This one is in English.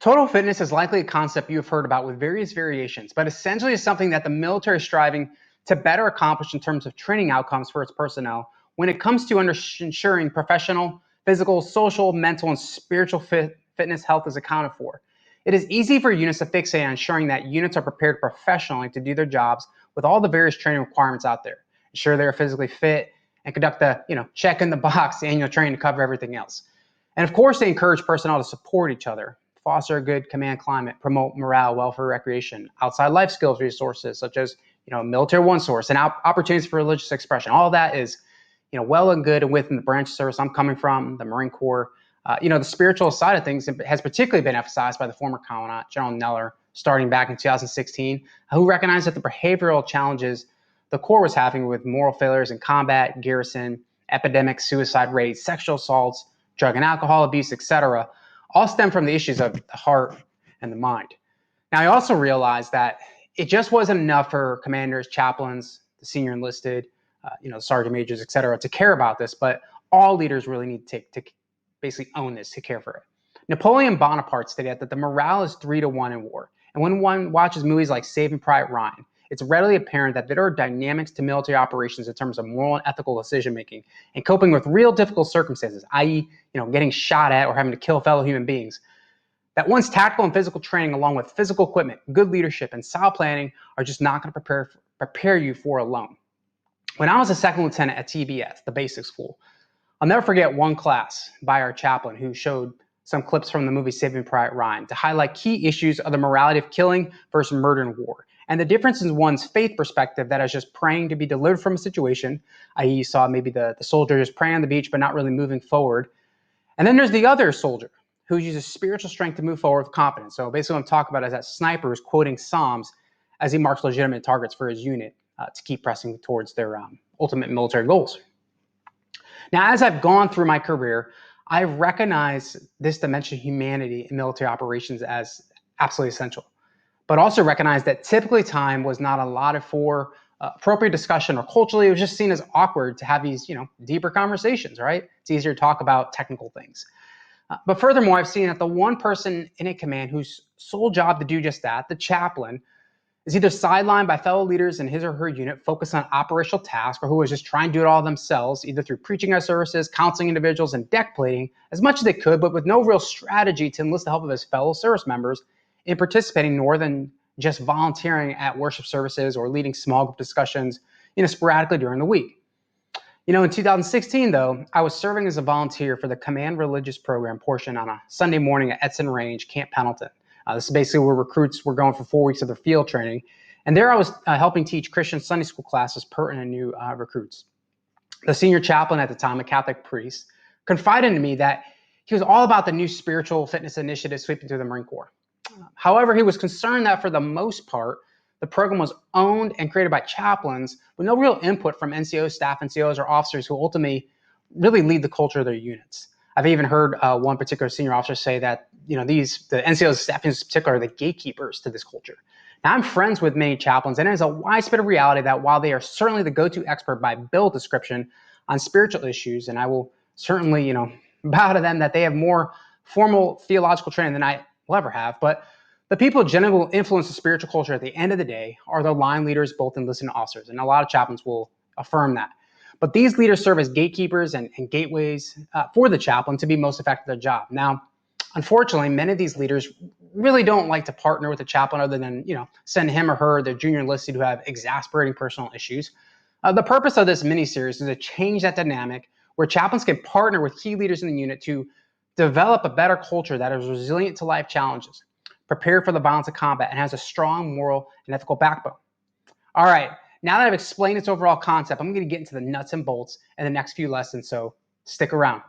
Total fitness is likely a concept you have heard about with various variations, but essentially is something that the military is striving to better accomplish in terms of training outcomes for its personnel when it comes to ensuring professional, physical, social, mental, and spiritual fitness health is accounted for. It is easy for units to fixate on ensuring that units are prepared professionally to do their jobs with all the various training requirements out there. Ensure they are physically fit and conduct the, check in the box annual training to cover everything else. And of course, they encourage personnel to support each other, foster a good command climate, promote morale, welfare, recreation, outside life skills resources such as military one source and opportunities for religious expression. All of that is well and good and within the branch of service I'm coming from, the Marine Corps. The spiritual side of things has particularly been emphasized by the former Commandant, General Neller, starting back in 2016, who recognized that the behavioral challenges the Corps was having with moral failures in combat, garrison, epidemic suicide rates, sexual assaults, drug and alcohol abuse, etc., all stem from the issues of the heart and the mind. Now, I also realized that it just wasn't enough for commanders, chaplains, the senior enlisted, sergeant majors, etc., to care about this, but all leaders really need to basically own this, to care for it. Napoleon Bonaparte stated that the morale is 3-1 in war. And when one watches movies like Saving Private Ryan, it's readily apparent that there are dynamics to military operations in terms of moral and ethical decision making and coping with real difficult circumstances, i.e., getting shot at or having to kill fellow human beings. That one's tactical and physical training, along with physical equipment, good leadership, and solid planning, are just not going to prepare you for alone. When I was a second lieutenant at TBS, the basic school, I'll never forget one class by our chaplain who showed some clips from the movie Saving Private Ryan to highlight key issues of the morality of killing versus murder in war, and the difference in one's faith perspective that is just praying to be delivered from a situation, i.e., you saw maybe the soldier just praying on the beach but not really moving forward. And then there's the other soldier who uses spiritual strength to move forward with confidence. So basically what I'm talking about is that sniper is quoting Psalms as he marks legitimate targets for his unit to keep pressing towards their ultimate military goals. Now, as I've gone through my career, I recognize this dimension of humanity in military operations as absolutely essential, but also recognize that typically time was not allotted for appropriate discussion, or culturally it was just seen as awkward to have these deeper conversations, right? It's easier to talk about technical things. But furthermore, I've seen that the one person in a command whose sole job to do just that, the chaplain, is either sidelined by fellow leaders in his or her unit focused on operational tasks, or who is just trying to do it all themselves, either through preaching our services, counseling individuals, and deck plating as much as they could, but with no real strategy to enlist the help of his fellow service members in participating more than just volunteering at worship services or leading small group discussions, sporadically during the week. In 2016, though, I was serving as a volunteer for the Command Religious Program portion on a Sunday morning at Edson Range, Camp Pendleton. This is basically where recruits were going for 4 weeks of their field training. And there I was helping teach Christian Sunday school classes pertinent to new recruits. The senior chaplain at the time, a Catholic priest, confided in me that he was all about the new spiritual fitness initiative sweeping through the Marine Corps. However, he was concerned that for the most part, the program was owned and created by chaplains with no real input from NCO staff, NCOs, or officers who ultimately really lead the culture of their units. I've even heard one particular senior officer say that the NCOs staff in particular are the gatekeepers to this culture. Now, I'm friends with many chaplains, and it is a widespread reality that while they are certainly the go-to expert by bill description on spiritual issues, and I will certainly bow to them that they have more formal theological training than I will ever have, but the people who generally will influence the spiritual culture at the end of the day are the line leaders, both enlisted and officers. And a lot of chaplains will affirm that. But these leaders serve as gatekeepers and gateways for the chaplain to be most effective at their job. Now, unfortunately, many of these leaders really don't like to partner with the chaplain other than, send him or her, their junior enlisted who have exasperating personal issues. The purpose of this mini-series is to change that dynamic where chaplains can partner with key leaders in the unit to develop a better culture that is resilient to life challenges, prepared for the violence of combat, and has a strong moral and ethical backbone. All right, now that I've explained its overall concept, I'm going to get into the nuts and bolts in the next few lessons, so stick around.